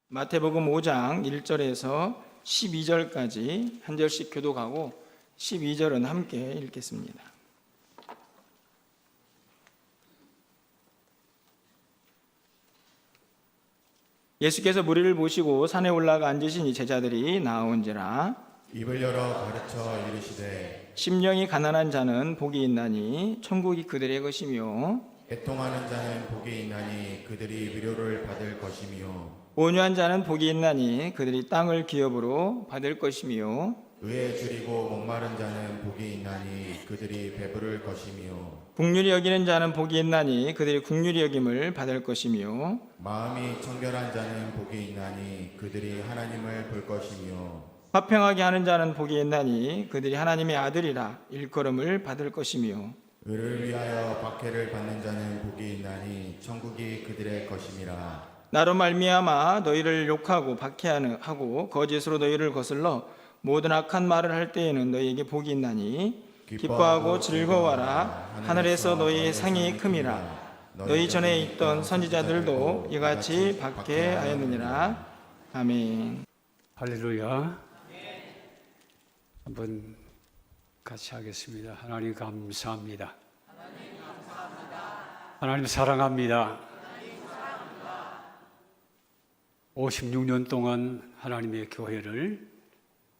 마태복음 5장 1절에서 12절까지 한 절씩 교독하고 12절은 함께 읽겠습니다. 예수께서 무리를 보시고 산에 올라가 앉으시니 제자들이 나온지라. 입을 열어 가르쳐 이르시되 심령이 가난한 자는 복이 있나니 천국이 그들의 것이며, 애통하는 자는 복이 있나니 그들이 위로를 받을 것이며 온유한 자는 복이 있나니 그들이 땅을 기업으로 받을 것이며, 의에 줄이고 목마른 자는 복이 있나니 그들이 배부를 것이며 긍휼히 여기는 자는 복이 있나니 그들이 긍휼히 여김을 받을 것이며, 마음이 청결한 자는 복이 있나니 그들이 하나님을 볼 것이며 화평하게 하는 자는 복이 있나니 그들이 하나님의 아들이라 일컬음을 받을 것이며, 의를 위하여 박해를 받는 자는 복이 있나니 천국이 그들의 것임이라. 나로 말미암아 너희를 욕하고 박해하고 거짓으로 너희를 거슬러 모든 악한 말을 할 때에는 너희에게 복이 있나니 기뻐하고 즐거워하라. 하늘에서 너희의 상이 큼이라. 너희 전에 있던 선지자들도 이같이 박해하였느니라. 아멘. 할렐루야. 한번 같이 하겠습니다. 하나님 감사합니다. 하나님 사랑합니다. 56년 동안 하나님의 교회를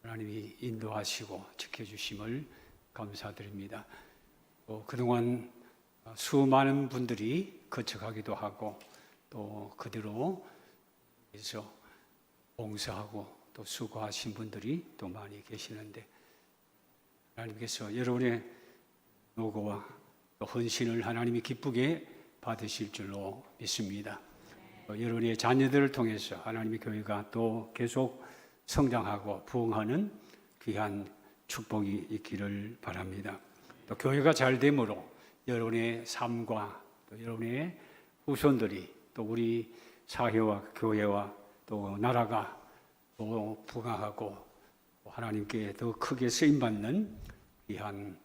하나님이 인도하시고 지켜주심을 감사드립니다. 그동안 수많은 분들이 거쳐가기도 하고 또 그대로 해서 봉사하고 또 수고하신 분들이 또 많이 계시는데, 하나님께서 여러분의 노고와 또 헌신을 하나님이 기쁘게 받으실 줄로 믿습니다. 여러분의 자녀들을 통해서 하나님의 교회가 또 계속 성장하고 부흥하는 귀한 축복이 있기를 바랍니다. 또 교회가 잘 됨으로 여러분의 삶과 또 여러분의 후손들이 또 우리 사회와 교회와 또 나라가 또 부강하고 하나님께 더 크게 쓰임받는 귀한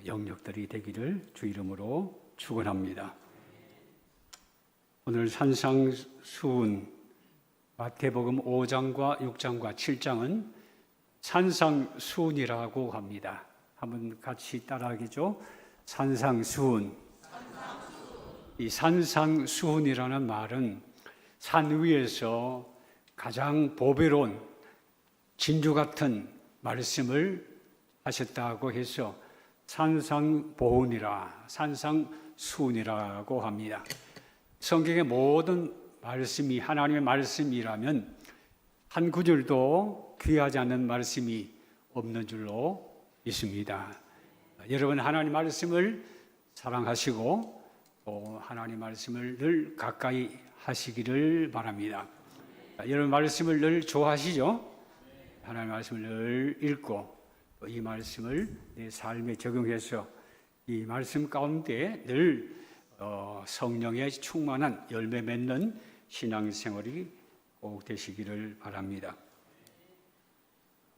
영역들이 되기를 주 이름으로 축원합니다. 오늘 산상수훈 마태복음 5장과 6장과 7장은 산상수훈이라고 합니다. 한번 같이 따라하기죠. 산상수훈. 이 산상수훈이라는 말은 산 위에서 가장 보배로운 진주 같은 말씀을 하셨다고 해서 산상보훈이라 산상수훈이라고 합니다. 성경의 모든 말씀이 하나님의 말씀이라면 한 구절도 귀하지 않는 말씀이 없는 줄로 믿습니다. 여러분 하나님 말씀을 사랑하시고 또 하나님 말씀을 늘 가까이 하시기를 바랍니다. 여러분 말씀을 늘 좋아하시죠? 하나님 말씀을 늘 읽고 또 이 말씀을 내 삶에 적용해서 이 말씀 가운데 늘 성령의 충만한 열매 맺는 신앙생활이 꼭 되시기를 바랍니다.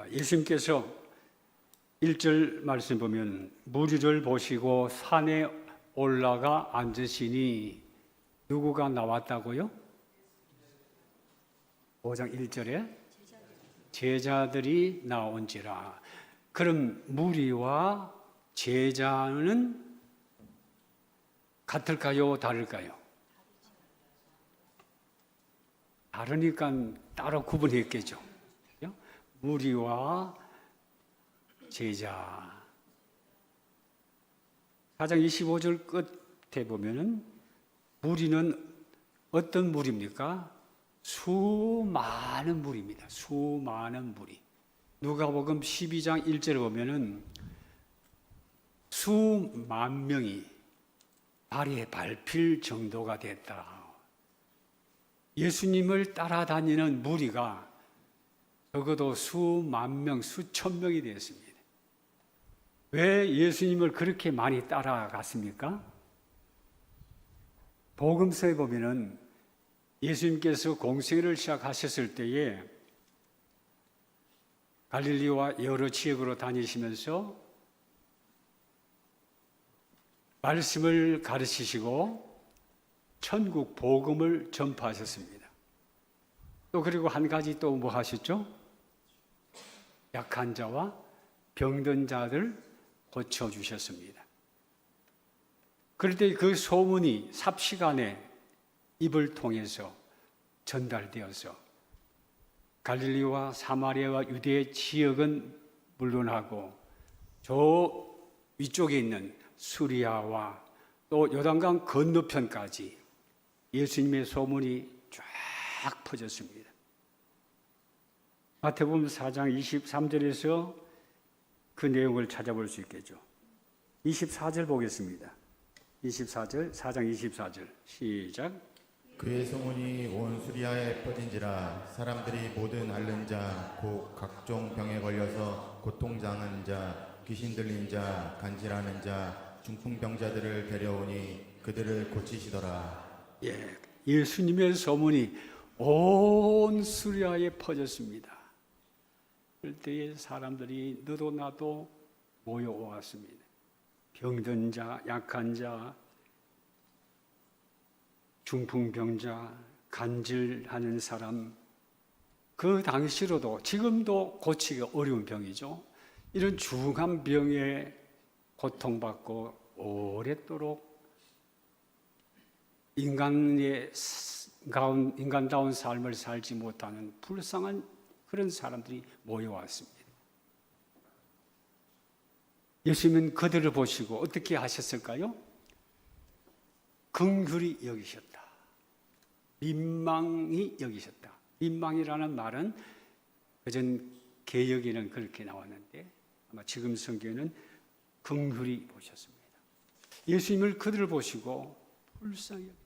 예수님께서 1절 말씀 보면 무리를 보시고 산에 올라가 앉으시니 누구가 나왔다고요? 5장 1절에 제자들이 나온지라. 그럼 무리와 제자는 같을까요? 다를까요? 다르니까 따로 구분했겠죠. 무리와 제자. 4장 25절 끝에 보면은 무리는 어떤 무리입니까? 수많은 무리입니다. 수많은 무리. 누가복음 12장 1절에 보면은 수만 명이 발에 밟힐 정도가 됐다. 예수님을 따라다니는 무리가 적어도 수만 명, 수천 명이 되었습니다. 왜 예수님을 그렇게 많이 따라갔습니까? 복음서에 보면은 예수님께서 공생애를 시작하셨을 때에 갈릴리와 여러 지역으로 다니시면서 말씀을 가르치시고 천국 복음을 전파하셨습니다. 또 그리고 한 가지 또 뭐 하셨죠? 약한 자와 병든 자들 고쳐주셨습니다. 그럴 때 그 소문이 삽시간에 입을 통해서 전달되어서 갈릴리와 사마리아와 유대 지역은 물론하고 저 위쪽에 있는 수리아와 또 요단강 건너편까지 예수님의 소문이 쫙 퍼졌습니다. 마태복음 4장 23절에서 그 내용을 찾아볼 수 있겠죠. 24절 보겠습니다. 24절, 4장 24절 시작. 그의 소문이 온 수리아에 퍼진지라 사람들이 모든 앓는 자, 곧 각종 병에 걸려서 고통당한 자, 귀신 들린 자, 간질하는 자, 중풍병자들을 데려오니 그들을 고치시더라. 예, 예수님의 소문이 온 수리아에 퍼졌습니다. 그때에 사람들이 너도 나도 모여왔습니다. 병든 자, 약한 자, 중풍병자, 간질하는 사람, 그 당시로도 지금도 고치기가 어려운 병이죠. 이런 중한 병에 고통받고 오랫도록 인간다운 삶을 살지 못하는 불쌍한 그런 사람들이 모여왔습니다. 예수님은 그들을 보시고 어떻게 하셨을까요? 긍휼히 여기셨다. 민망히 여기셨다. 민망이라는 말은 그전 개역에는 그렇게 나왔는데 아마 지금 성경에는 긍휼히 보셨습니다. 예수님을 그들을 보시고 불쌍히 여기셨다.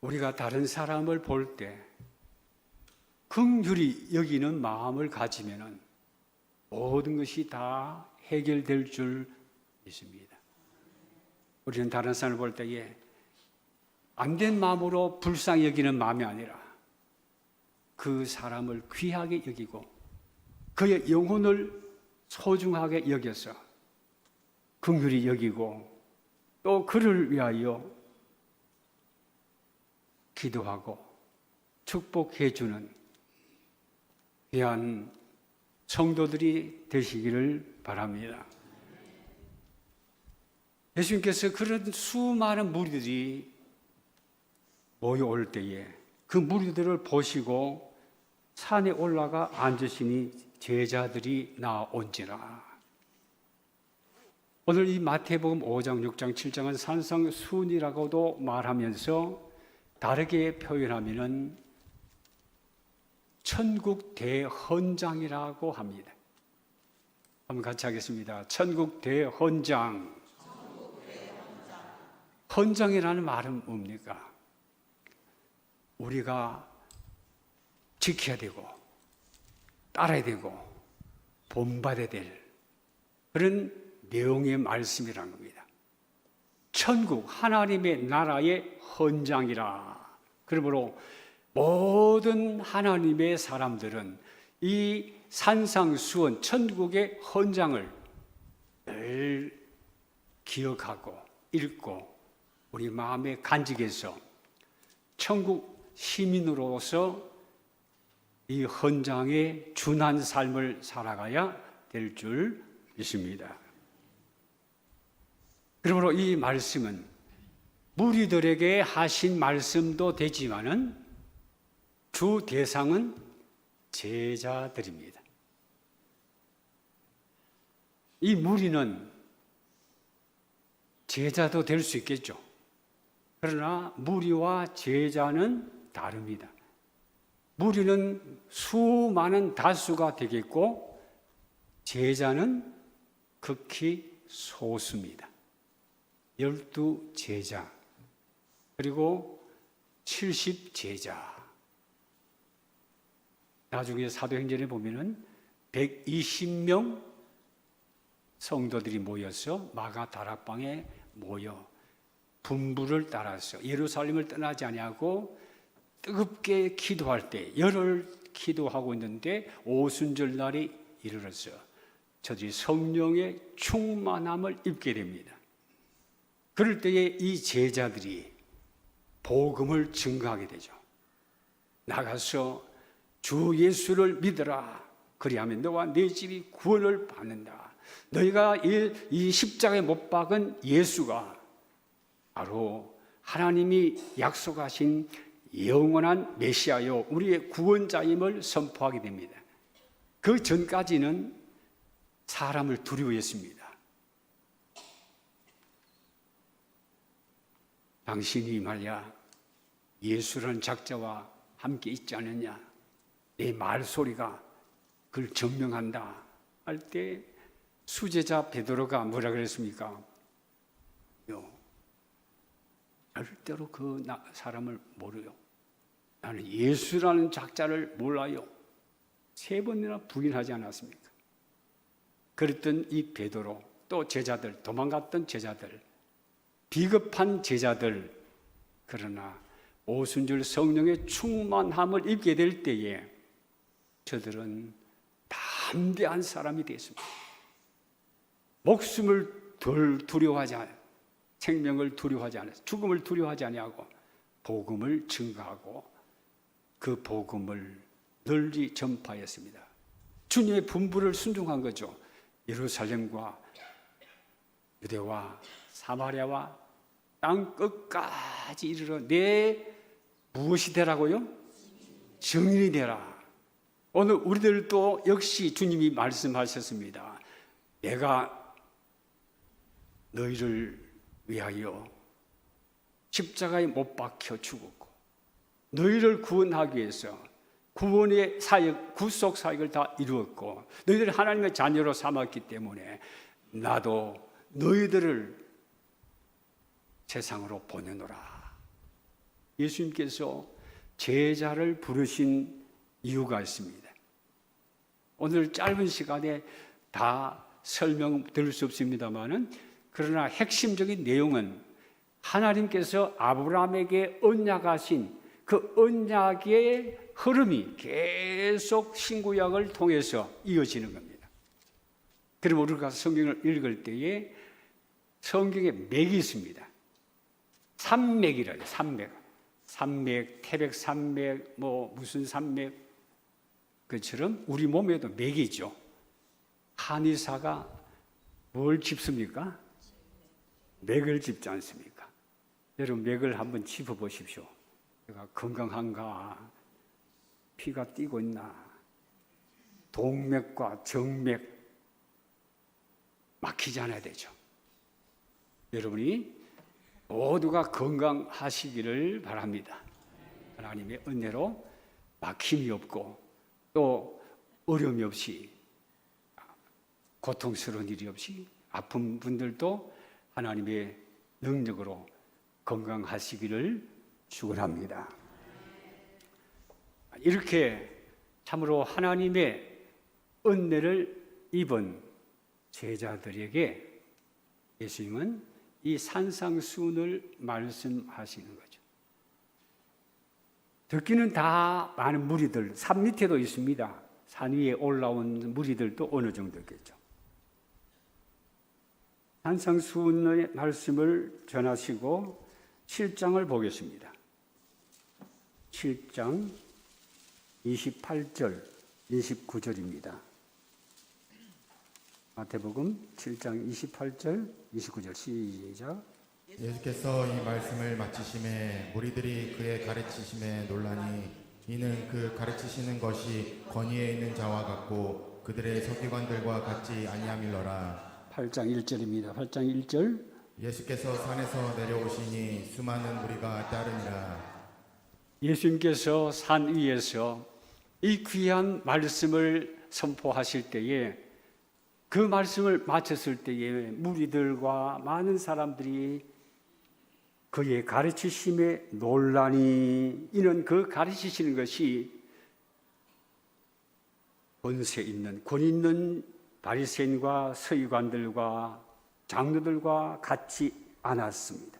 우리가 다른 사람을 볼 때 긍휼히 여기는 마음을 가지면은 모든 것이 다 해결될 줄 믿습니다. 우리는 다른 사람을 볼 때에 안 된 마음으로 불쌍히 여기는 마음이 아니라 그 사람을 귀하게 여기고 그의 영혼을 소중하게 여겨서 긍휼히 여기고 또 그를 위하여 기도하고 축복해 주는 귀한 성도들이 되시기를 바랍니다. 예수님께서 그런 수많은 무리들이 모여올 때에 그 무리들을 보시고 산에 올라가 앉으시니 제자들이 나온지라. 오늘 이 마태복음 5장, 6장, 7장은 산상수훈이라고도 말하면서 다르게 표현하면은 천국 대헌장이라고 합니다. 한번 같이 하겠습니다. 천국 대헌장. 헌장이라는 말은 뭡니까? 우리가 지켜야 되고 따라야 되고 본받아야 될 그런 내용의 말씀이라는 겁니다. 천국 하나님의 나라의 헌장이라. 그러므로 모든 하나님의 사람들은 이 산상수훈 천국의 헌장을 늘 기억하고 읽고 우리 마음에 간직해서 천국 시민으로서 이 헌장에 준한 삶을 살아가야 될 줄 믿습니다. 그러므로 이 말씀은 무리들에게 하신 말씀도 되지만은 주 대상은 제자들입니다. 이 무리는 제자도 될 수 있겠죠. 그러나 무리와 제자는 다릅니다. 무리는 수많은 다수가 되겠고 제자는 극히 소수입니다. 12제자 그리고 70제자. 나중에 사도행전에 보면은 120명 성도들이 모여서 마가 다락방에 모여 분부를 따라서 예루살렘을 떠나지 아니하고 뜨겁게 기도할 때 열흘 기도하고 있는데 오순절 날이 이르렀어. 저들이 성령의 충만함을 입게 됩니다. 그럴 때에 이 제자들이 복음을 증거하게 되죠. 나가서 주 예수를 믿어라. 그리하면 너와 네 집이 구원을 받는다. 너희가 이 십자가에 못 박은 예수가 바로 하나님이 약속하신 영원한 메시아요, 우리의 구원자임을 선포하게 됩니다. 그 전까지는 사람을 두려워했습니다. 당신이 말이야 예수라는 작자와 함께 있지 않느냐, 내 말소리가 그를 증명한다 할 때 수제자 베드로가 뭐라 그랬습니까? 절대로 그 사람을 모르요. 나는 예수라는 작자를 몰라요. 3번이나 부인하지 않았습니까? 그랬던 이 베드로, 또 제자들, 도망갔던 제자들, 비겁한 제자들, 그러나 오순절 성령의 충만함을 입게 될 때에 저들은 담대한 사람이 되었습니다. 목숨을 덜 두려워하지 않아요. 생명을 두려워하지 않아요. 죽음을 두려워하지 아니하고 복음을 증거하고 그 복음을 널리 전파했습니다. 주님의 분부를 순종한 거죠. 예루살렘과 유대와 사마리아와 땅 끝까지 이르러 내 무엇이 되라고요? 증인이 되라. 오늘 우리들도 역시 주님이 말씀하셨습니다. 내가 너희를 위하여 십자가에 못 박혀 죽었고 너희를 구원하기 위해서 구원의 사역, 구속 사역을 다 이루었고 너희들을 하나님의 자녀로 삼았기 때문에 나도 너희들을 세상으로 보내노라. 예수님께서 제자를 부르신 이유가 있습니다. 오늘 짧은 시간에 다 설명드릴 수 없습니다만은 그러나 핵심적인 내용은 하나님께서 아브라함에게 언약하신 그 언약의 흐름이 계속 신구약을 통해서 이어지는 겁니다. 그럼 우리가 성경을 읽을 때에 성경에 맥이 있습니다. 산맥이라요. 산맥, 태백 산맥, 뭐 무슨 산맥, 그처럼 우리 몸에도 맥이 있죠. 한의사가 뭘 짚습니까? 맥을 짚지 않습니까? 여러분 맥을 한번 짚어보십시오. 내가 건강한가? 피가 뛰고 있나? 동맥과 정맥 막히지 않아야 되죠. 여러분이 모두가 건강하시기를 바랍니다. 하나님의 은혜로 막힘이 없고 또 어려움이 없이 고통스러운 일이 없이 아픈 분들도 하나님의 능력으로 건강하시기를 축원합니다. 이렇게 참으로 하나님의 은혜를 입은 제자들에게 예수님은 이 산상수훈을 말씀하시는 거죠. 듣기는 다 많은 무리들, 산 밑에도 있습니다. 산 위에 올라온 무리들도 어느 정도겠죠. 산상수훈의 말씀을 전하시고 7장을 보겠습니다. 7장 28절, 29절입니다. 마태복음 7장 28절, 29절 시작. 예수께서 이 말씀을 마치심에 무리들이 그의 가르치심에 놀라니 이는 그 가르치시는 것이 권위에 있는 자와 같고 그들의 서기관들과 같지 아니함일러라. 8장 1절입니다. 8장 1절. 예수께서 산에서 내려오시니 수많은 무리가 따르니라. 예수님께서 산 위에서 이 귀한 말씀을 선포하실 때에 그 말씀을 마쳤을 때에 무리들과 많은 사람들이 그의 가르치심에 놀라니 이는 그 가르치시는 것이 권 있는 바리새인과 서기관들과 장로들과 같지 않았습니다.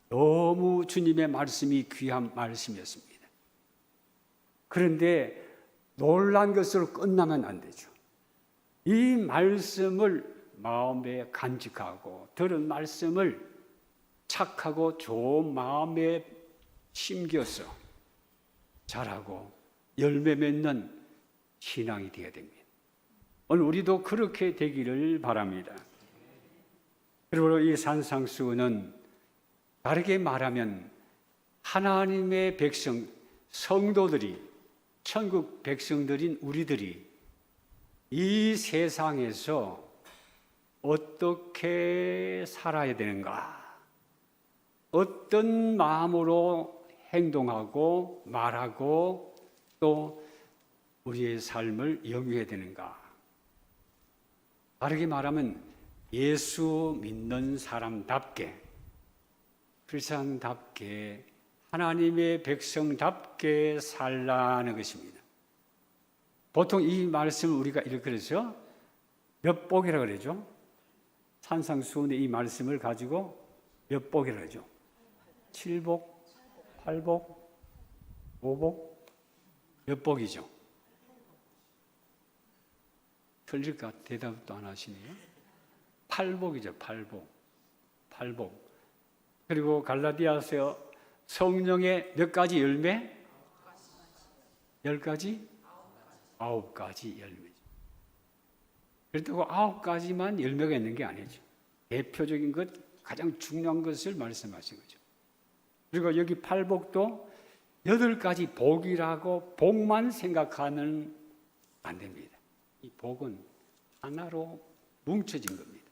너무 주님의 말씀이 귀한 말씀이었습니다. 그런데 놀란 것으로 끝나면 안 되죠. 이 말씀을 마음에 간직하고 들은 말씀을 착하고 좋은 마음에 심겨서 자라고 열매 맺는 신앙이 되어야 됩니다. 오늘 우리도 그렇게 되기를 바랍니다. 그리고 이 산상수훈은 다르게 말하면 하나님의 백성, 성도들이, 천국 백성들인 우리들이 이 세상에서 어떻게 살아야 되는가, 어떤 마음으로 행동하고 말하고 또 우리의 삶을 영위해야 되는가. 다르게 말하면 예수 믿는 사람답게, 크리스천답게, 하나님의 백성답게 살라는 것입니다. 보통 이 말씀을 우리가 이렇게 그러죠. 몇 복이라고 그러죠? 산상수훈의 이 말씀을 가지고 몇 복이라고 그러죠? 7복, 8복, 5복, 몇 복이죠? 틀릴까? 대답도 안 하시네요. 8복이죠. 8복. 그리고 갈라디아서 성령의 몇 가지 열매? 10가지? 9가지 열매죠. 그렇다고 9가지만 열매가 있는 게 아니죠. 대표적인 것, 가장 중요한 것을 말씀하신 거죠. 그리고 여기 8복도 8가지 복이라고 복만 생각하면 안 됩니다. 이 복은 하나로 뭉쳐진 겁니다.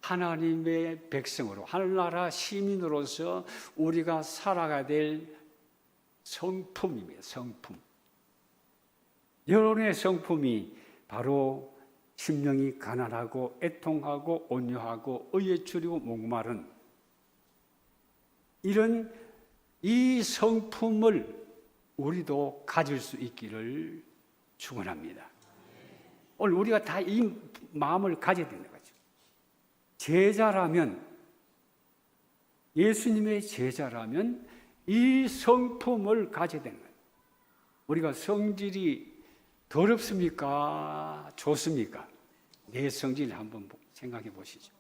하나님의 백성으로, 하늘나라 시민으로서 우리가 살아가야 될 성품입니다. 성품. 여론의 성품이 바로 심령이 가난하고 애통하고 온유하고 의에 줄이고 목마른 이런 이 성품을 우리도 가질 수 있기를 축원합니다. 오늘 우리가 다 이 마음을 가져야 되는 거죠. 제자라면, 예수님의 제자라면 이 성품을 가져야 되는 거예요. 우리가 성질이 더럽습니까? 좋습니까? 내 성질 한번 생각해 보시죠.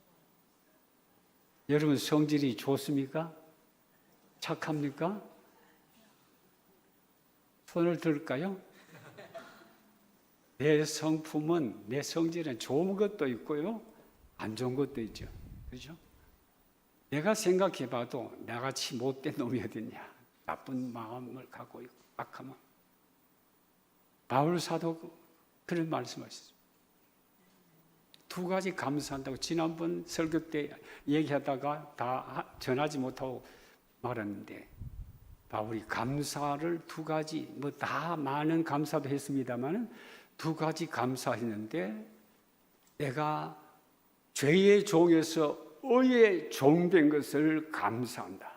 여러분 성질이 좋습니까? 착합니까? 손을 들까요? 내 성품은, 내 성질은 좋은 것도 있고요, 안 좋은 것도 있죠. 그렇죠? 내가 생각해 봐도 나같이 못된 놈이 어딨냐. 나쁜 마음을 갖고 있고, 악한 마음. 바울 사도 그런 말씀하셨어요. 2가지 감사한다고 지난번 설교 때 얘기하다가 다 전하지 못하고 말았는데, 바울이 감사를 2가지, 뭐 다 많은 감사도 했습니다만 2가지 감사했는데, 내가 죄의 종에서 의의 종된 것을 감사한다.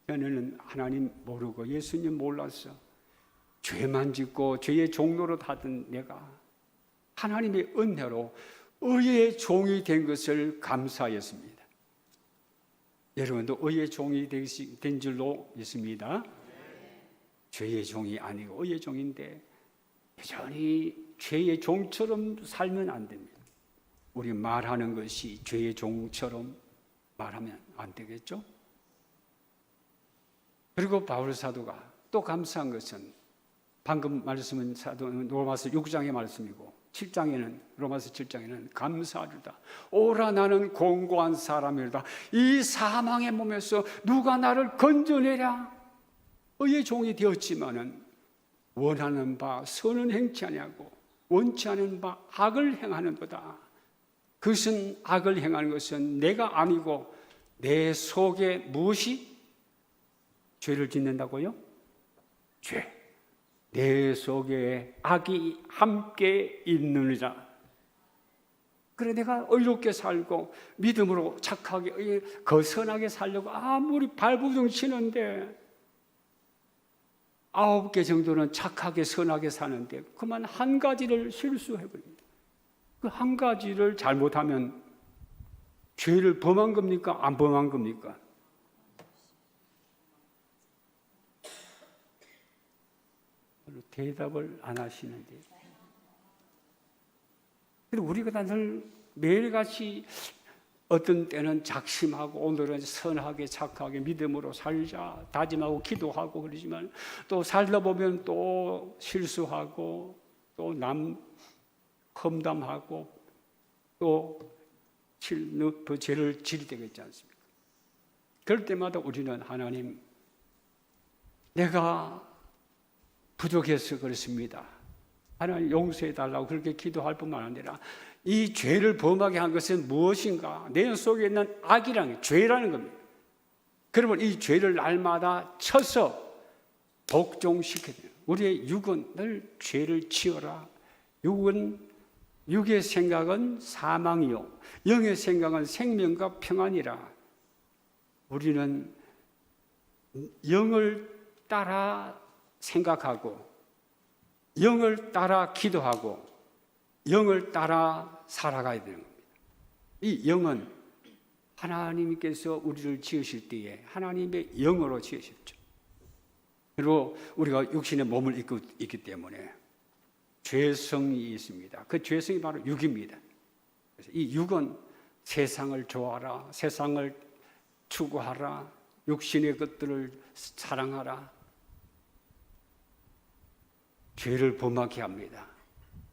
저는 하나님 모르고 예수님 몰랐어. 죄만 짓고 죄의 종노릇 하던 내가 하나님의 은혜로 의의 종이 된 것을 감사했습니다. 여러분도 의의 종이 된 줄로 믿습니다. 죄의 종이 아니고 의의 종인데 여전히 죄의 종처럼 살면 안 됩니다. 우리 말하는 것이 죄의 종처럼 말하면 안 되겠죠? 그리고 바울 사도가 또 감사한 것은 방금 말씀은 로마서 6장의 말씀이고 7장에는, 로마서 7장에는 감사하리다. 오라 나는 공고한 사람이다. 이 사망의 몸에서 누가 나를 건져내랴. 의의 종이 되었지만은 원하는 바 선은 행치 아니하고 원치 않은 바 악을 행하는 거다. 그것은, 악을 행하는 것은 내가 아니고 내 속에 무엇이 죄를 짓는다고요? 죄. 내 속에 악이 함께 있느니라. 그래 내가 의롭게 살고 믿음으로 착하게 거선하게 살려고 아무리 발부둥 치는데 9개 정도는 착하게 선하게 사는데 그만 한 가지를 실수해버립니다. 그 한 가지를 잘못하면 죄를 범한 겁니까? 안 범한 겁니까? 대답을 안 하시는데. 근데 우리가 늘 매일같이 어떤 때는 작심하고 오늘은 선하게 착하게 믿음으로 살자 다짐하고 기도하고 그러지만 또 살다 보면 또 실수하고 또 남 험담하고 또 죄를 지을 때가 있지 않습니까? 그럴 때마다 우리는 하나님, 내가 부족해서 그렇습니다. 하나님 용서해 달라고 그렇게 기도할 뿐만 아니라 이 죄를 범하게 한 것은 무엇인가? 내 속에 있는 악이라는 죄라는 겁니다. 그러면 이 죄를 날마다 쳐서 복종시켜야 돼요. 우리의 육은 늘 죄를 지어라. 육의 생각은 사망이요 영의 생각은 생명과 평안이라. 우리는 영을 따라 생각하고 영을 따라 기도하고 영을 따라 살아가야 되는 겁니다. 이 영은 하나님께서 우리를 지으실 때에 하나님의 영으로 지으셨죠. 그리고 우리가 육신의 몸을 입고 있기 때문에 죄성이 있습니다. 그 죄성이 바로 육입니다. 그래서 이 육은 세상을 좋아하라, 세상을 추구하라, 육신의 것들을 사랑하라, 죄를 범하게 합니다.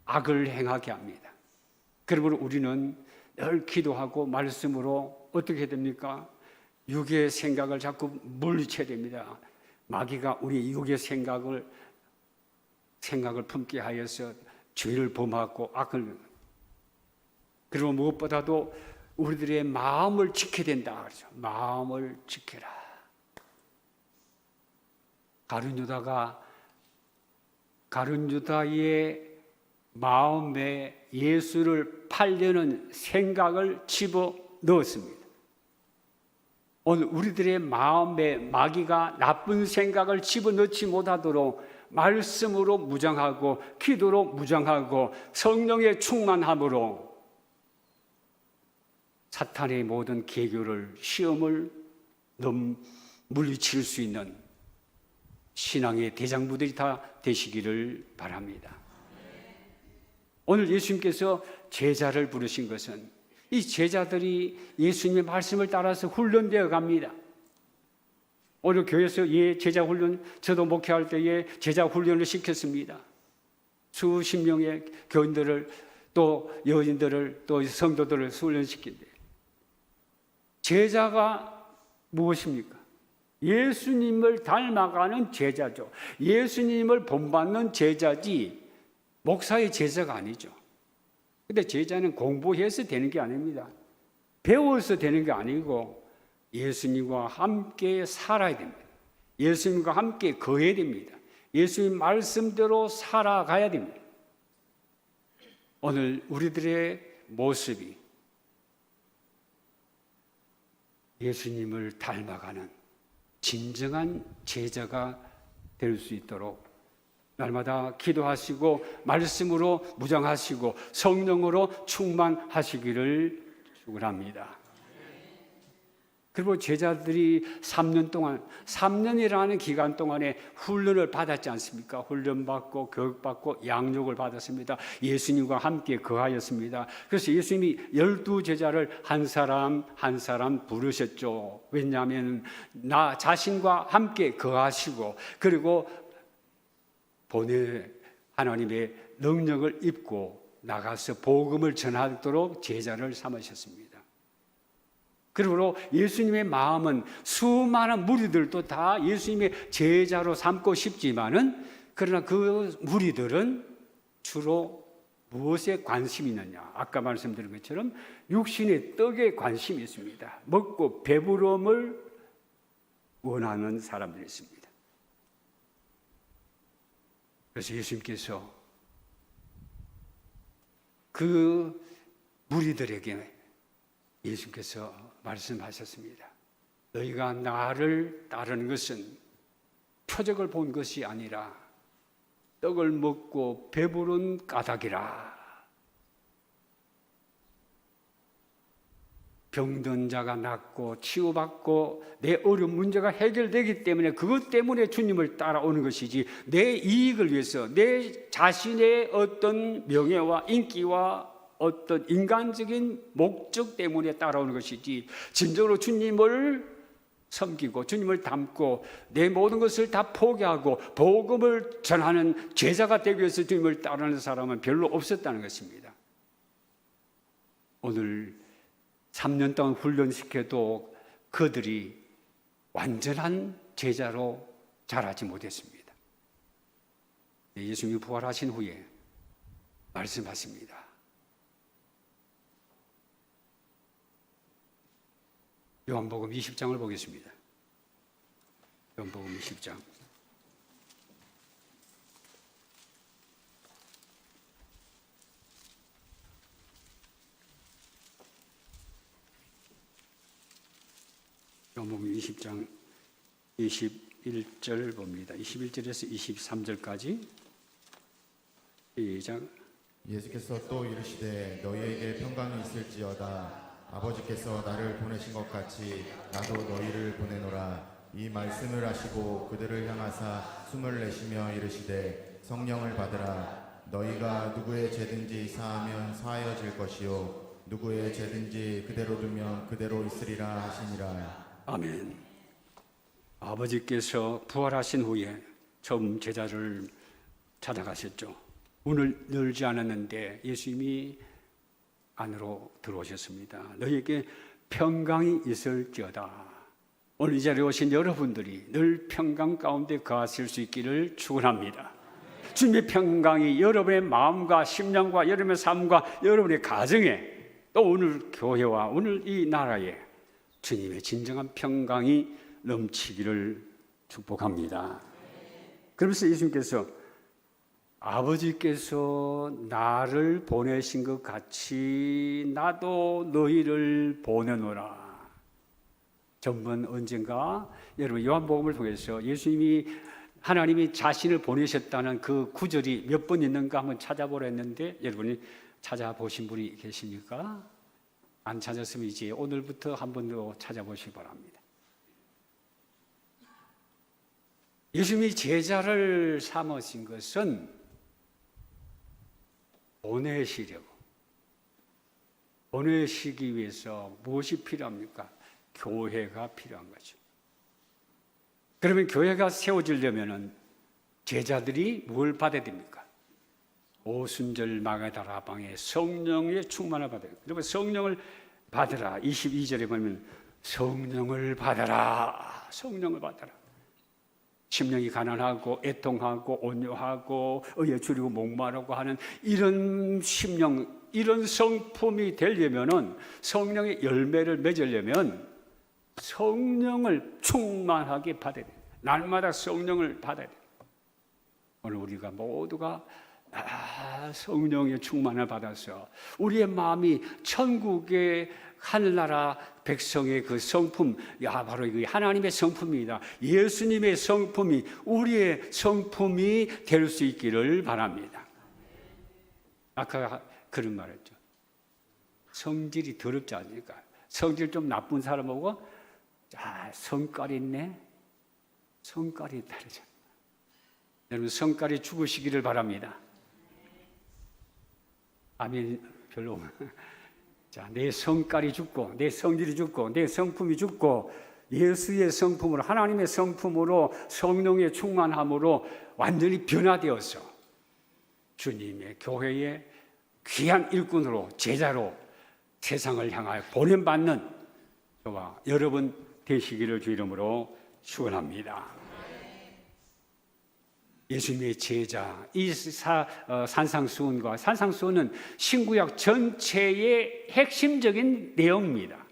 악을 행하게 합니다. 그러므로 우리는 늘 기도하고 말씀으로 어떻게 됩니까? 육의 생각을 자꾸 물리쳐야 됩니다. 마귀가 우리 육의 생각을 품게 하여서 죄를 범하고 악을, 그리고 무엇보다도 우리들의 마음을 지켜야 된다 그러죠. 마음을 지켜라. 가룟유다의 마음에 예수를 팔려는 생각을 집어 넣었습니다. 오늘 우리들의 마음에 마귀가 나쁜 생각을 집어넣지 못하도록 말씀으로 무장하고 기도로 무장하고 성령의 충만함으로 사탄의 모든 계교를 시험을 물리칠 수 있는 신앙의 대장부들이 다 되시기를 바랍니다. 오늘 예수님께서 제자를 부르신 것은 이 제자들이 예수님의 말씀을 따라서 훈련되어 갑니다. 오늘 교회에서 제자 훈련, 저도 목회할 때에 제자 훈련을 시켰습니다. 수십 명의 교인들을 또 여인들을 또 성도들을 훈련시킨대. 제자가 무엇입니까? 예수님을 닮아가는 제자죠. 예수님을 본받는 제자지 목사의 제자가 아니죠. 근데 제자는 공부해서 되는 게 아닙니다. 배워서 되는 게 아니고 예수님과 함께 살아야 됩니다. 예수님과 함께 거해야 됩니다. 예수님 말씀대로 살아가야 됩니다. 오늘 우리들의 모습이 예수님을 닮아가는 진정한 제자가 될 수 있도록 날마다 기도하시고 말씀으로 무장하시고 성령으로 충만하시기를 축원합니다. 그리고 제자들이 3년 동안, 3년이라는 기간 동안에 훈련을 받았지 않습니까? 훈련받고 교육받고 양육을 받았습니다. 예수님과 함께 거하였습니다. 그래서 예수님이 12제자를 한 사람 한 사람 부르셨죠. 왜냐하면 나 자신과 함께 거하시고 그리고 하나님의 능력을 입고 나가서 복음을 전하도록 제자를 삼으셨습니다. 그리고 예수님의 마음은 수많은 무리들도 다 예수님의 제자로 삼고 싶지만은 그러나 그 무리들은 주로 무엇에 관심이 있느냐? 아까 말씀드린 것처럼 육신의 떡에 관심이 있습니다. 먹고 배부름을 원하는 사람들이 있습니다. 그래서 예수님께서 그 무리들에게 예수님께서 말씀하셨습니다. 너희가 나를 따르는 것은 표적을 본 것이 아니라 떡을 먹고 배부른 까닭이라. 병든 자가 낫고 치유받고 내 어려운 문제가 해결되기 때문에 그것 때문에 주님을 따라오는 것이지 내 이익을 위해서 내 자신의 어떤 명예와 인기와 어떤 인간적인 목적 때문에 따라오는 것이지 진정으로 주님을 섬기고 주님을 닮고 내 모든 것을 다 포기하고 복음을 전하는 제자가 되기 위해서 주님을 따르는 사람은 별로 없었다는 것입니다. 오늘 3년 동안 훈련시켜도 그들이 완전한 제자로 자라지 못했습니다. 예수님이 부활하신 후에 말씀하십니다. 요한복음 20장을 보겠습니다. 요한복음 20장. 요한복음 20장 21절 봅니다. 21절에서 23절까지 시작. 예수께서 또 이르시되 너희에게 평강이 있을지어다. 아버지께서 나를 보내신 것 같이 나도 너희를 보내노라. 이 말씀을 하시고 그들을 향하사 숨을 내쉬며 이르시되 성령을 받으라. 너희가 누구의 죄든지 사하면 사하여질 것이요 누구의 죄든지 그대로 두면 그대로 있으리라 하시니라. 아멘. 아버지께서 부활하신 후에 처음 제자를 찾아가셨죠. 문을 열지 않았는데 예수님이 안으로 들어오셨습니다. 너희에게 평강이 있을지어다. 오늘 이 자리에 오신 여러분들이 늘 평강 가운데 거하실 수 있기를 축원합니다. 주님의 평강이 여러분의 마음과 심령과 여러분의 삶과 여러분의 가정에 또 오늘 교회와 오늘 이 나라에 주님의 진정한 평강이 넘치기를 축복합니다. 그러면서 예수님께서 아버지께서 나를 보내신 것 같이 나도 너희를 보내노라. 전번 언젠가 여러분 요한복음을 통해서 예수님이 하나님이 자신을 보내셨다는 그 구절이 몇 번 있는가 한번 찾아보라 했는데 여러분이 찾아보신 분이 계십니까? 안 찾았으면 이제 오늘부터 한 번 더 찾아보시기 바랍니다. 예수님이 제자를 삼으신 것은 보내시기 위해서 무엇이 필요합니까? 교회가 필요한 거죠. 그러면 교회가 세워지려면 제자들이 뭘 받아야 됩니까? 오순절 마가다라방에 성령의 충만을 받아야 됩니다. 그리고 성령을 받으라. 22절에 보면 성령을 받아라. 성령을 받아라. 심령이 가난하고 애통하고 온유하고 의에 줄이고 목마르고 하는 이런 심령, 이런 성품이 되려면은 성령의 열매를 맺으려면 성령을 충만하게 받아야 돼요. 날마다 성령을 받아야 돼요. 오늘 우리가 모두가 성령의 충만을 받아서 우리의 마음이 천국의 하늘나라 백성의 그 성품, 바로 이 하나님의 성품입니다. 예수님의 성품이 우리의 성품이 될 수 있기를 바랍니다. 아까 그런 말했죠. 성질이 더럽지 않으니까. 성질 좀 나쁜 사람하고 성깔이 있네. 성깔이 다르죠. 여러분 성깔이 죽으시기를 바랍니다. 아멘. 별로. 자, 내 성깔이 죽고 내 성질이 죽고 내 성품이 죽고 예수의 성품으로 하나님의 성품으로 성령의 충만함으로 완전히 변화되어서 주님의 교회의 귀한 일꾼으로 제자로 세상을 향하여 보냄받는 저와 여러분 되시기를 주 이름으로 축원합니다. 예수님의 제자, 이 산상수훈과 산상수훈은 신구약 전체의 핵심적인 내용입니다.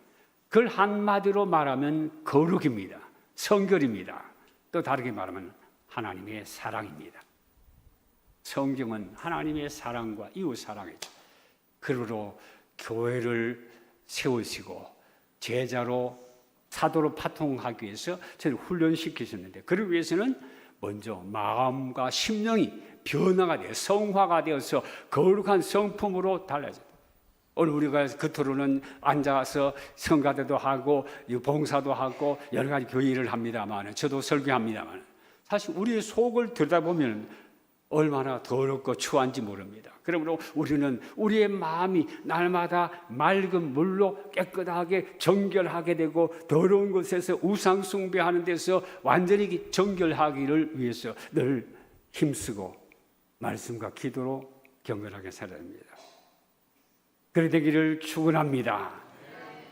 그걸 한마디로 말하면 거룩입니다. 성결입니다. 또 다르게 말하면 하나님의 사랑입니다. 성경은 하나님의 사랑과 이웃 사랑이죠. 그러므로 교회를 세우시고 제자로 사도로 파송하기 위해서 저를 훈련시키셨는데 그러기 위해서는 먼저 마음과 심령이 변화가 되어 성화가 되어서 거룩한 성품으로 달라져요. 오늘 우리가 겉으로는 앉아서 성가대도 하고 봉사도 하고 여러 가지 교회 일을 합니다만 저도 설교합니다만 사실 우리의 속을 들여다보면 얼마나 더럽고 추한지 모릅니다. 그러므로 우리는 우리의 마음이 날마다 맑은 물로 깨끗하게 정결하게 되고 더러운 곳에서 우상 숭배하는 데서 완전히 정결하기를 위해서 늘 힘쓰고 말씀과 기도로 경건하게 살아야 합니다. 그래 되기를 축원합니다.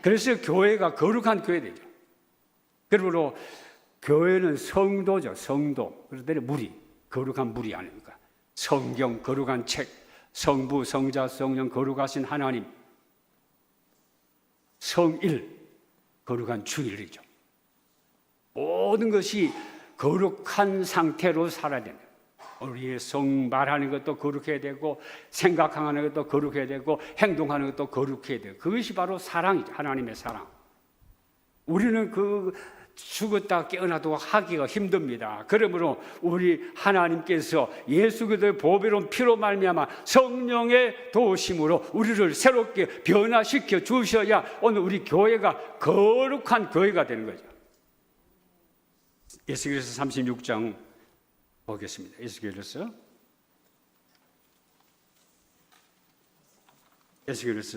그래서 교회가 거룩한 교회 되죠. 그러므로 교회는 성도죠. 성도. 그런데 무리, 거룩한 무리 아닙니까? 성경, 거룩한 책, 성부, 성자, 성령, 거룩하신 하나님, 성일, 거룩한 주일이죠. 모든 것이 거룩한 상태로 살아야 됩니다. 우리의 말하는 것도 거룩해야 되고 생각하는 것도 거룩해야 되고 행동하는 것도 거룩해야 되고 그것이 바로 사랑이죠. 하나님의 사랑. 우리는 죽었다 깨어나도 하기가 힘듭니다. 그러므로 우리 하나님께서 예수 그리스도의 보배로운 피로 말미암아 성령의 도우심으로 우리를 새롭게 변화시켜 주셔야 오늘 우리 교회가 거룩한 교회가 되는 거죠. 에스겔서 36장 보겠습니다. 에스겔서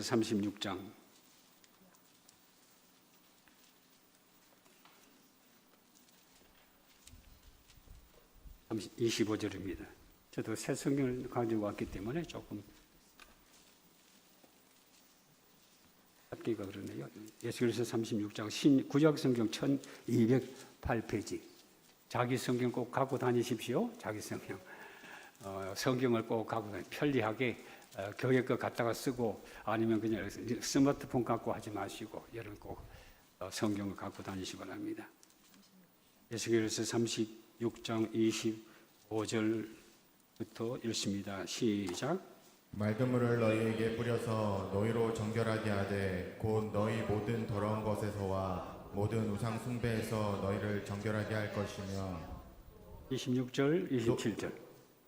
36장 25절입니다. 저도 새 성경을 가지고 왔기 때문에 조금 잡기가 그러네요. 에스겔서 36장 구약 성경 1208페이지. 자기 성경 꼭 갖고 다니십시오. 자기 성경. 성경을 꼭 갖고 편리하게 교회 거 갖다가 쓰고 아니면 그냥 스마트폰 갖고 하지 마시고 여러분 꼭 성경을 갖고 다니시기 바랍니다. 에스겔서 36장 25절부터 읽습니다. 시작. 맑은 물을 너희에게 뿌려서 너희로 정결하게 하되 곧 너희 모든 더러운 것에서와 모든 우상 숭배에서 너희를 정결하게 할 것이며 26절 27절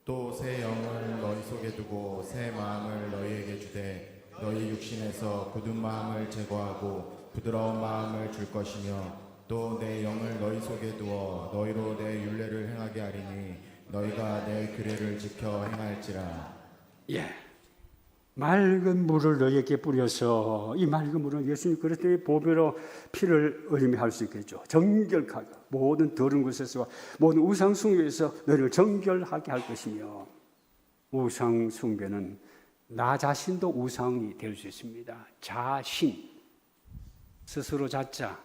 또 새 영을 너희 속에 두고 새 마음을 너희에게 주되 너희 육신에서 굳은 마음을 제거하고 부드러운 마음을 줄 것이며 또 내 영을 너희 속에 두어 너희로 내 율례를 행하게 하리니 너희가 내 규례를 지켜 행할지라. 예. 맑은 물을 너희에게 뿌려서 이 맑은 물은 예수님 그리스도의 보배로 피를 의미할 수 있겠죠. 정결하게 모든 더러운 것에서 모든 우상 숭배에서 너희를 정결하게 할 것이며 우상 숭배는 나 자신도 우상이 될 수 있습니다. 자신 스스로 자자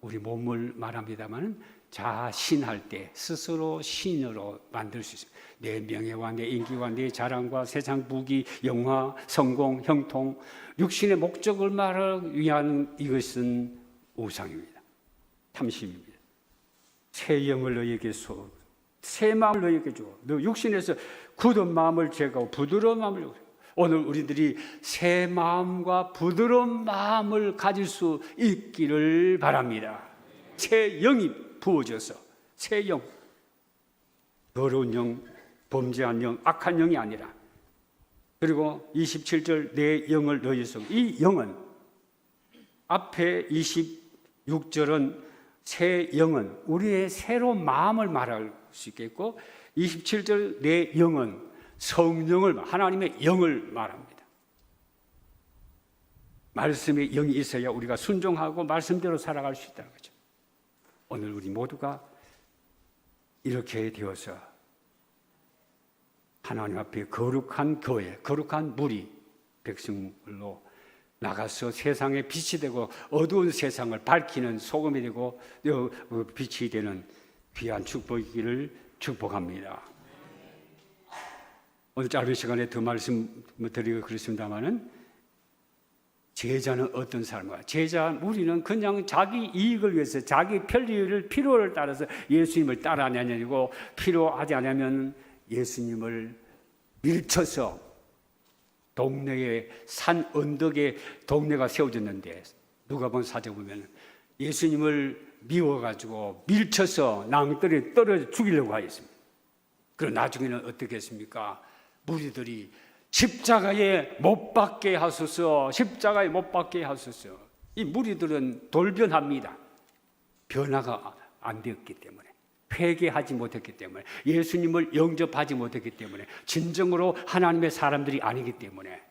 우리 몸을 말합니다만 자신할 때 스스로 신으로 만들 수 있습니다. 내 명예와 내 인기와 내 자랑과 세상 부귀, 영화, 성공, 형통, 육신의 목적을 말하기 위한 이것은 우상입니다. 탐심입니다. 새 영을 너희에게 소, 새 마음을 너희에게 주고 너 육신에서 굳은 마음을 제거하고 부드러운 마음을 주고 오늘 우리들이 새 마음과 부드러운 마음을 가질 수 있기를 바랍니다. 새 영이 부어져서 새 영, 더러운 영, 범죄한 영, 악한 영이 아니라 그리고 27절 내 영을 너희 속에 이 영은 앞에 26절은 새 영은 우리의 새로운 마음을 말할 수 있겠고 27절 내 영은 성령을 하나님의 영을 말합니다. 말씀의 영이 있어야 우리가 순종하고 말씀대로 살아갈 수 있다는 거죠. 오늘 우리 모두가 이렇게 되어서 하나님 앞에 거룩한 교회, 거룩한 무리, 백성으로 나가서 세상에 빛이 되고 어두운 세상을 밝히는 소금이 되고 빛이 되는 귀한 축복이기를 축복합니다. 오늘 짧은 시간에 더 말씀을 드리고 그렇습니다마는 제자는 어떤 삶이야? 제자 우리는 그냥 자기 이익을 위해서 자기 편리를 필요를 따라서 예수님을 따라하냐고 필요하지 않으면 예수님을 밀쳐서 동네에 산 언덕에 동네가 세워졌는데 누가 본 사제 보면 예수님을 미워가지고 밀쳐서 낭떠러에 떨어져 죽이려고 하였습니다. 그럼 나중에는 어떻게 했습니까? 무리들이 십자가에 못 박게 하소서, 십자가에 못 박게 하소서. 이 무리들은 돌변합니다. 변화가 안 되었기 때문에 회개하지 못했기 때문에, 예수님을 영접하지 못했기 때문에, 진정으로 하나님의 사람들이 아니기 때문에,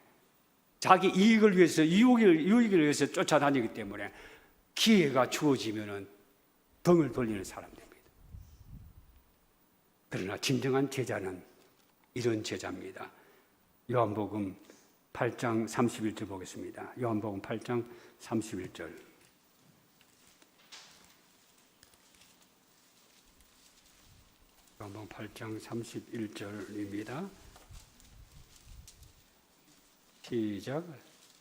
자기 이익을 위해서, 유익을 위해서 쫓아다니기 때문에 기회가 주어지면은 등을 돌리는 사람들입니다. 그러나 진정한 제자는 이런 제자입니다. 요한복음 8장 31절 보겠습니다. 요한복음 8장 31절. 요한복음 8장 31절입니다. 시작.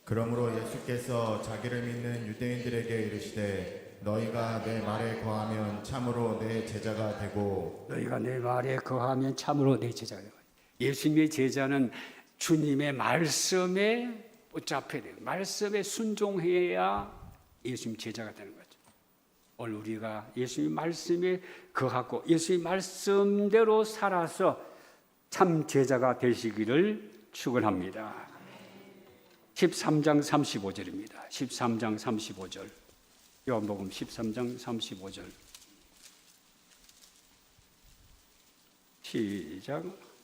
그러므로 예수께서 자기를 믿는 유대인들에게 이르시되 너희가 내 말에 거하면 참으로 내 제자가 되고 너희가 내 말에 거하면 참으로 내 제자가 되고. 예수님의 제자는 주님의 말씀에 붙잡혀야 돼요. 말씀에 순종해야 예수님 제자가 되는 거죠. 오늘 우리가 예수님 말씀에 거하고 예수님 말씀대로 살아서 참 제자가 되시기를 축원합니다. 13장 35절입니다. 13장 35절. 요한복음 13장 35절. 시작.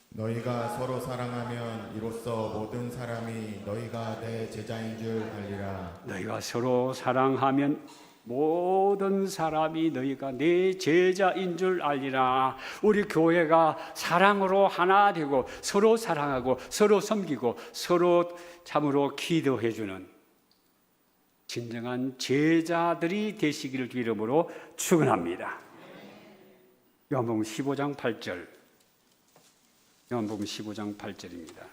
너희가 서로 사랑하면 이로써 모든 사람이 너희가 내 제자인 줄 알리라. 너희가 서로 사랑하면 모든 사람이 너희가 내 제자인 줄 알리라. 우리 교회가 사랑으로 하나 되고 서로 사랑하고 서로 섬기고 서로 참으로 기도해주는 진정한 제자들이 되시기를 이름으로 축원합니다. 요한복음 15장 8절. 요한복음 15장 8절입니다.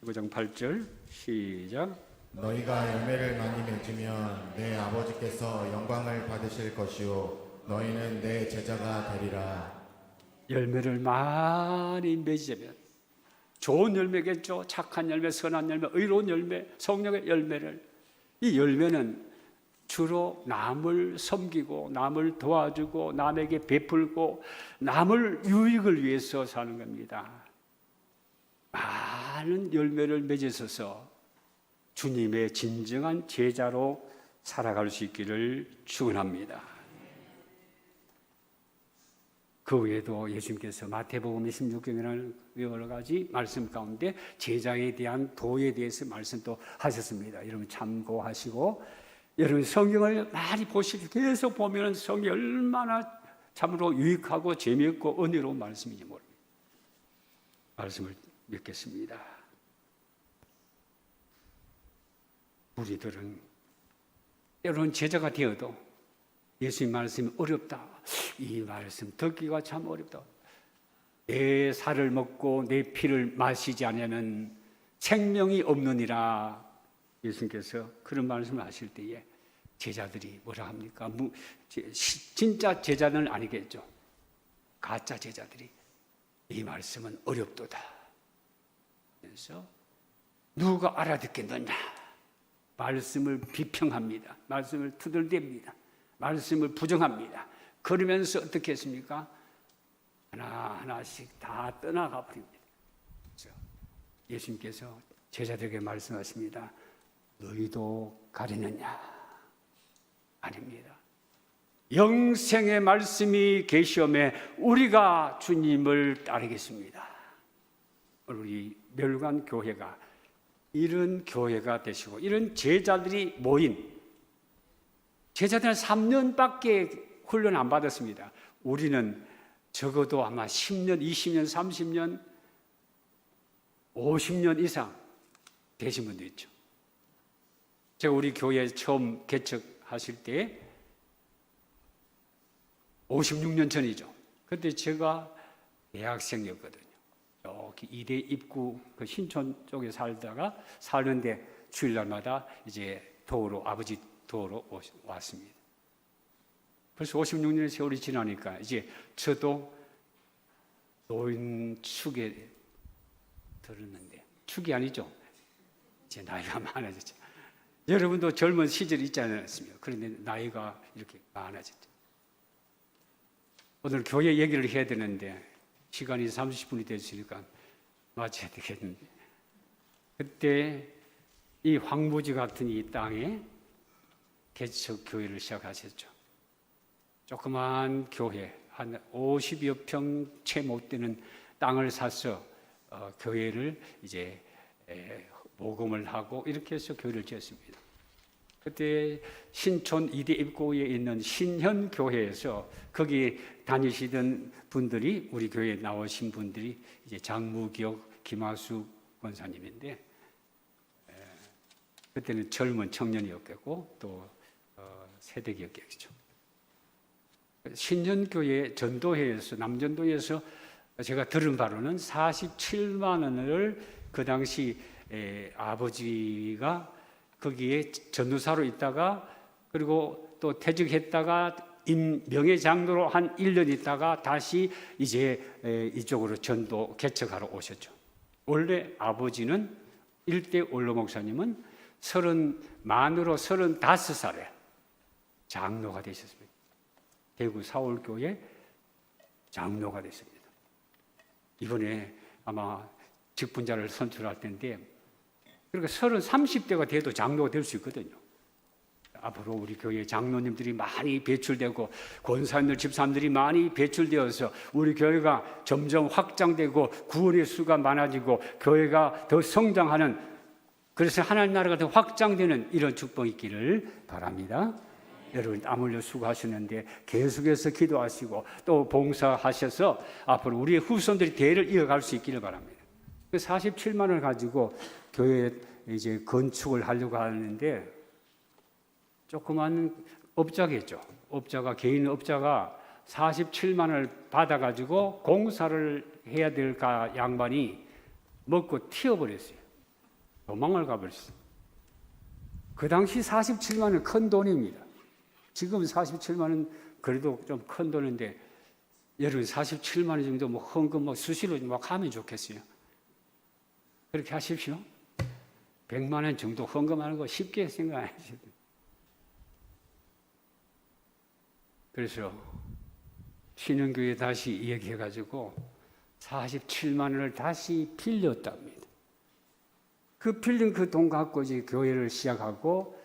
15장 8절 시작. 너희가 열매를 많이 맺으면 내 아버지께서 영광을 받으실 것이요 너희는 내 제자가 되리라. 열매를 많이 맺으면 좋은 열매겠죠. 착한 열매, 선한 열매, 의로운 열매, 성령의 열매를. 이 열매는 주로 남을 섬기고 남을 도와주고 남에게 베풀고 남을 유익을 위해서 사는 겁니다. 많은 열매를 맺으셔서 주님의 진정한 제자로 살아갈 수 있기를 축원합니다. 그 외에도 예수님께서 마태복음 26장이라는 여러 가지 말씀 가운데 제자에 대한 도에 대해서 말씀도 하셨습니다. 여러분 참고하시고 여러분 성경을 많이 보시고 계속 보면 성경이 얼마나 참으로 유익하고 재미있고 은혜로운 말씀인지 모릅니다. 말씀을 믿겠습니다. 우리들은 때로는 제자가 되어도 예수님 말씀이 어렵다. 이 말씀 듣기가 참 어렵다. 내 살을 먹고 내 피를 마시지 않으면 생명이 없느니라. 예수님께서 그런 말씀을 하실 때에 제자들이 뭐라 합니까? 진짜 제자는 아니겠죠. 가짜 제자들이 이 말씀은 어렵도다. 그래서 누가 알아듣겠느냐? 말씀을 비평합니다. 말씀을 투덜댑니다. 말씀을 부정합니다. 그러면서 어떻게 했습니까? 하나하나씩 다 떠나가 버립니다. 그래서 예수님께서 제자들에게 말씀하십니다. 너희도 가리느냐? 아닙니다. 영생의 말씀이 계시오매 우리가 주님을 따르겠습니다. 우리 멸관 교회가 이런 교회가 되시고 이런 제자들이 모인 제자들은 3년밖에 훈련 안 받았습니다. 우리는 적어도 아마 10년, 20년, 30년, 50년 이상 되신 분도 있죠. 제가 우리 교회 처음 개척하실 때 56년 전이죠. 그때 제가 대학생이었거든요. 여기 이대 입구 그 신촌 쪽에 살다가 사는데 주일날마다 이제 도로 아버지 도로 왔습니다. 벌써 56년의 세월이 지나니까 이제 저도 노인 축에 들었는데 축이 아니죠. 이제 나이가 많아졌죠. 여러분도 젊은 시절 있지 않았습니까? 그런데 나이가 이렇게 많아졌죠. 오늘 교회 얘기를 해야 되는데 시간이 30분이 됐으니까 마쳐야 되겠는데 그때 이 황무지 같은 이 땅에 개척 교회를 시작하셨죠. 조그만 교회 한 50여 평 채 못 되는 땅을 사서 교회를 이제 모금을 하고 이렇게 해서 교회를 지었습니다. 그때 신촌 2대 입구에 있는 신현교회에서 거기 다니시던 분들이 우리 교회에 나오신 분들이 이제 장무기옥 김하수 권사님인데 그때는 젊은 청년이었겠고 또 세대기였겠죠. 신현교회 전도회에서 남전도회에서 제가 들은 바로는 47만 원을 그 당시 아버지가 거기에 전도사로 있다가 그리고 또 퇴직했다가 명예장로로 한 1년 있다가 다시 이제 이쪽으로 전도 개척하러 오셨죠. 원래 아버지는 일대 원로 목사님은 만으로 35살에 장로가 되셨습니다. 대구 사월교회 장로가 됐습니다. 이번에 아마 직분자를 선출할 텐데 그러니까 30대가 돼도 장로가 될 수 있거든요. 앞으로 우리 교회 장로님들이 많이 배출되고 권사님들, 집사님들이 많이 배출되어서 우리 교회가 점점 확장되고 구원의 수가 많아지고 교회가 더 성장하는 그래서 하나님 나라가 더 확장되는 이런 축복이 있기를 바랍니다. 여러분 땀 흘려 수고하시는데 계속해서 기도하시고 또 봉사하셔서 앞으로 우리의 후손들이 대를 이어갈 수 있기를 바랍니다. 47만 원을 가지고 교회 이제 건축을 하려고 하는데 조그만 업자겠죠. 개인 업자가 47만 원을 받아가지고 공사를 해야 될까 양반이 먹고 튀어버렸어요. 도망을 가버렸어요. 그 당시 47만 원은 큰 돈입니다. 지금 47만 원 그래도 좀 큰 돈인데 여러분 47만 원 정도 뭐 헌금 뭐 수시로 막 하면 좋겠어요. 그렇게 하십시오. 100만 원 정도 헌금하는 거 쉽게 생각하시죠. 그래서 신흥교회 다시 얘기해가지고 47만 원을 다시 빌렸답니다. 그 빌린 그 돈 갖고 이제 교회를 시작하고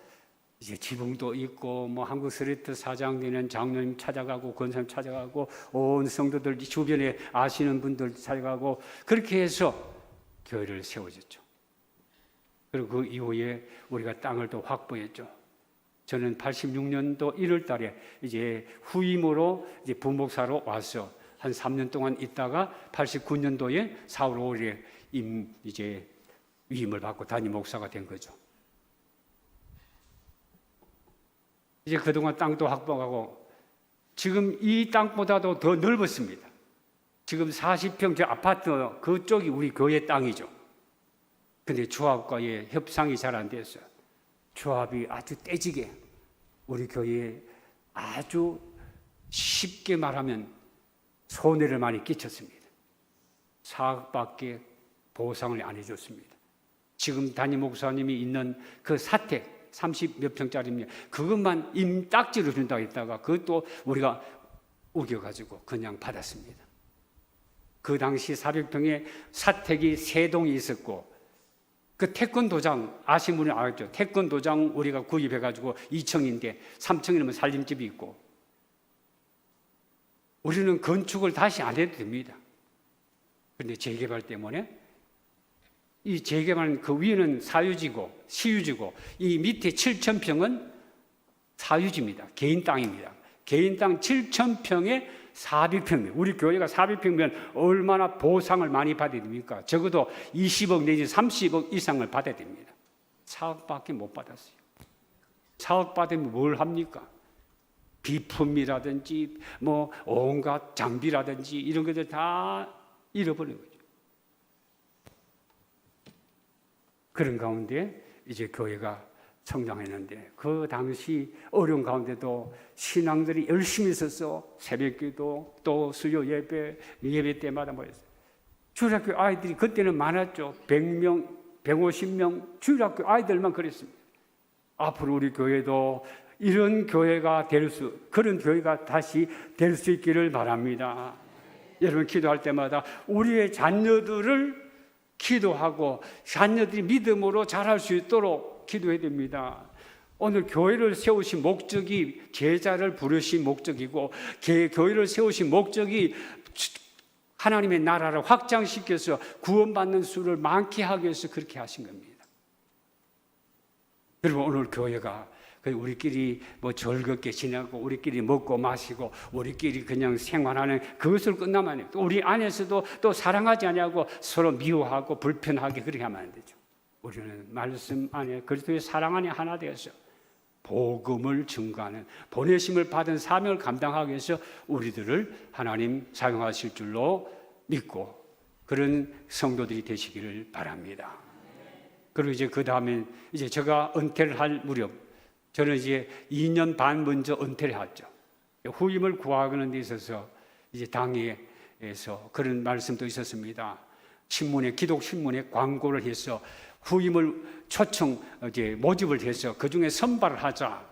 이제 지붕도 있고 뭐 한국 스리트 사장 되는 장로님 찾아가고 권사님 찾아가고 온 성도들 주변에 아시는 분들 찾아가고 그렇게 해서 교회를 세워졌죠. 그리고 그 이후에 우리가 땅을 또 확보했죠. 저는 86년도 1월 달에 이제 후임으로 이제 부목사로 와서 한 3년 동안 있다가 89년도에 4월 5일에 이제 위임을 받고 담임 목사가 된 거죠. 이제 그동안 땅도 확보하고 지금 이 땅보다도 더 넓었습니다. 지금 40평 저 아파트 그쪽이 우리 교회 땅이죠. 근데 조합과의 협상이 잘 안 됐어요. 조합이 아주 떼지게 우리 교회에 아주 쉽게 말하면 손해를 많이 끼쳤습니다. 4억밖에 보상을 안 해줬습니다. 지금 담임 목사님이 있는 그 사택 30몇 평짜리입니다. 그것만 임딱지로 준다고 했다가 그것도 우리가 우겨가지고 그냥 받았습니다. 그 당시 400평의 사택이 3동이 있었고 그 태권도장 아시는 분이 알죠? 태권도장 우리가 구입해가지고 2층인데 3층이면 살림집이 있고 우리는 건축을 다시 안 해도 됩니다. 그런데 재개발 때문에 이 재개발은 그 위에는 사유지고 시유지고 이 밑에 7,000평은 사유지입니다. 개인 땅입니다. 개인 땅 7,000평에 400평. 우리 교회가 400평이면 얼마나 보상을 많이 받아야 됩니까? 적어도 20억 내지 30억 이상을 받아야 됩니다. 4억밖에 못 받았어요. 4억 받으면 뭘 합니까? 비품이라든지 뭐 온갖 장비라든지 이런 것들 다 잃어버린 거죠. 그런 가운데 이제 교회가 성장했는데 그 당시 어려운 가운데도 신앙들이 열심히 있어서 새벽기도 또 수요 예배 때마다 모였어요. 주일학교 아이들이 그때는 많았죠. 100명, 150명 주일학교 아이들만 그랬습니다. 앞으로 우리 교회도 이런 교회가 그런 교회가 다시 될 수 있기를 바랍니다. 여러분 기도할 때마다 우리의 자녀들을 기도하고 자녀들이 믿음으로 자랄 수 있도록 기도해야 됩니다. 오늘 교회를 세우신 목적이 제자를 부르신 목적이고, 교회를 세우신 목적이 하나님의 나라를 확장시켜서 구원받는 수를 많게 하기 위해서 그렇게 하신 겁니다. 여러분, 오늘 교회가 우리끼리 뭐 즐겁게 지내고 우리끼리 먹고 마시고 우리끼리 그냥 생활하는 그것을 끝나면 안 돼요. 또 우리 안에서도 또 사랑하지 않냐고 서로 미워하고 불편하게 그렇게 하면 안 되죠. 우리는 말씀 안에 그리스도의 사랑 안에 하나 되어서 복음을 증거하는, 보내심을 받은 사명을 감당하기 위해서 우리들을 하나님 사용하실 줄로 믿고 그런 성도들이 되시기를 바랍니다. 그리고 이제 그 다음에 이제 제가 은퇴를 할 무렵, 저는 이제 2년 반 먼저 은퇴를 했죠. 후임을 구하는 데 있어서 이제 당회에서 그런 말씀도 있었습니다. 신문에, 기독 신문에 광고를 해서 후임을 초청 이제 모집을 해서 그 중에 선발을 하자,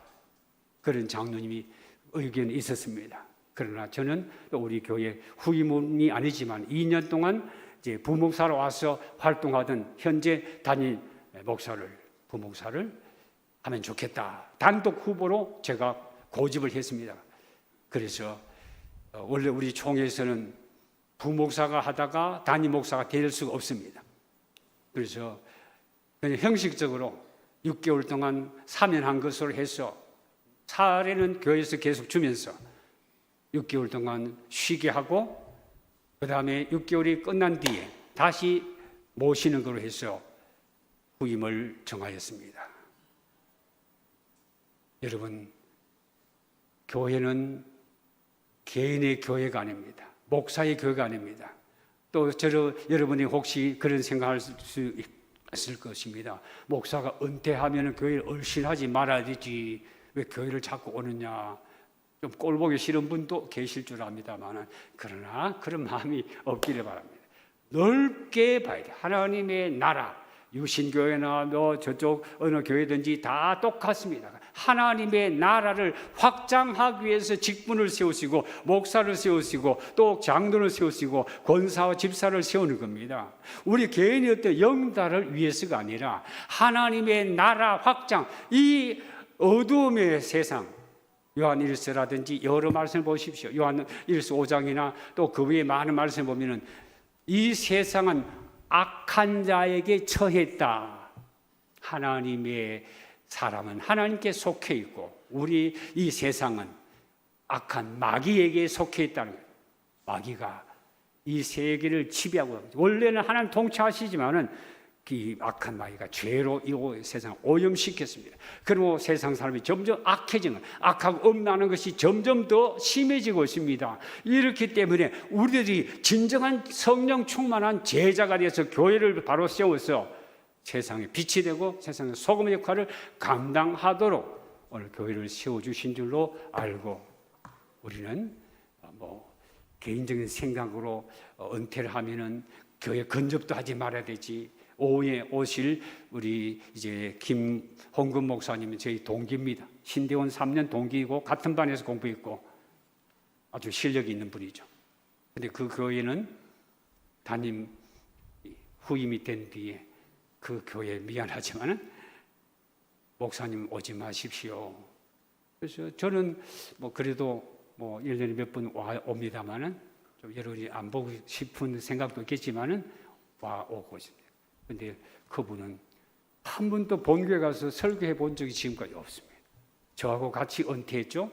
그런 장로님이 의견이 있었습니다. 그러나 저는 또 우리 교회 후임이 아니지만 2년 동안 이제 부목사로 와서 활동하던 현재 담임 부목사를 하면 좋겠다. 단독 후보로 제가 고집을 했습니다. 그래서 원래 우리 총회에서는 부목사가 하다가 담임 목사가 될 수가 없습니다. 그래서 그냥 형식적으로 6개월 동안 사면한 것으로 해서 사례는 교회에서 계속 주면서 6개월 동안 쉬게 하고 그 다음에 6개월이 끝난 뒤에 다시 모시는 걸로 해서 후임을 정하였습니다. 여러분, 교회는 개인의 교회가 아닙니다. 목사의 교회가 아닙니다. 또 여러분이 혹시 그런 생각할 수 있을 것입니다. 목사가 은퇴하면 교회를 얼씬하지 말아야 되지, 왜 교회를 자꾸 오느냐, 좀 꼴보기 싫은 분도 계실 줄 압니다만, 그러나 그런 마음이 없기를 바랍니다. 넓게 봐야 돼. 하나님의 나라, 유신교회나 저쪽 어느 교회든지 다 똑같습니다. 하나님의 나라를 확장하기 위해서 직분을 세우시고 목사를 세우시고 또 장로를 세우시고 권사와 집사를 세우는 겁니다. 우리 개인의 어떤 영달을 위해서가 아니라 하나님의 나라 확장, 이 어두움의 세상, 요한 1서라든지 여러 말씀을 보십시오. 요한 1서 5장이나 또 그 외에 많은 말씀을 보면은 이 세상은 악한 자에게 처했다. 하나님의 사람은 하나님께 속해 있고 우리 이 세상은 악한 마귀에게 속해 있다는 거예요. 마귀가 이 세계를 지배하고, 원래는 하나님 통치하시지만은 이 악한 마귀가 죄로 이 세상을 오염시켰습니다. 그리고 세상 사람이 점점 악해지는, 악하고 엄나는 것이 점점 더 심해지고 있습니다. 이렇기 때문에 우리들이 진정한 성령 충만한 제자가 되어서 교회를 바로 세워서 세상에 빛이 되고 세상의 소금의 역할을 감당하도록 오늘 교회를 세워주신 줄로 알고, 우리는 개인적인 생각으로 은퇴를 하면은 교회 근접도 하지 말아야 되지. 오후에 오실 우리 이제 김홍근 목사님은 저희 동기입니다. 신대원 3년 동기이고 같은 반에서 공부했고 아주 실력이 있는 분이죠. 근데 그 교회는 담임 후임이 된 뒤에 그 교회 미안하지만은 목사님 오지 마십시오. 그래서 저는 그래도 1년에 몇 번 옵니다만은 좀 여러분이 안 보고 싶은 생각도 있겠지만은 오고 있습니다. 근데 그분은 한 번도 본교회 가서 설교해 본 적이 지금까지 없습니다. 저하고 같이 은퇴했죠.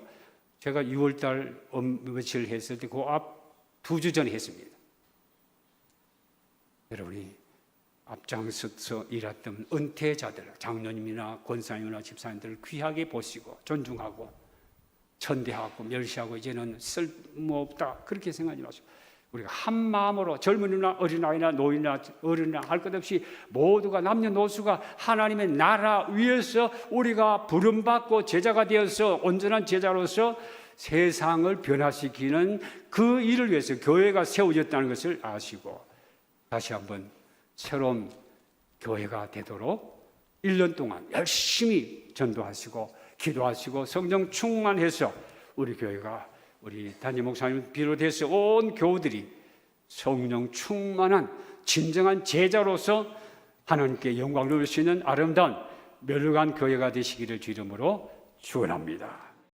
제가 6월달 며칠 했을 때 그 앞 2주 전에 했습니다. 여러분이 앞장서서 일했던 은퇴자들, 장로님이나 권사님이나 집사님들을 귀하게 보시고 존중하고 천대하고 멸시하고 이제는 쓸모없다 그렇게 생각하지 마시고, 우리가 한 마음으로 젊은이나 어린아이나 노인이나 어른이나 할 것 없이 모두가 남녀노소가 하나님의 나라 위에서 우리가 부름받고 제자가 되어서 온전한 제자로서 세상을 변화시키는 그 일을 위해서 교회가 세워졌다는 것을 아시고 다시 한번 새로운 교회가 되도록 1년 동안 열심히 전도하시고 기도하시고 성령 충만해서 우리 교회가, 우리 담임 목사님 비롯해서 온 교우들이 성령 충만한 진정한 제자로서 하나님께 영광을 돌릴 수 있는 아름다운 멸류관 교회가 되시기를 주 이름으로 축원합니다.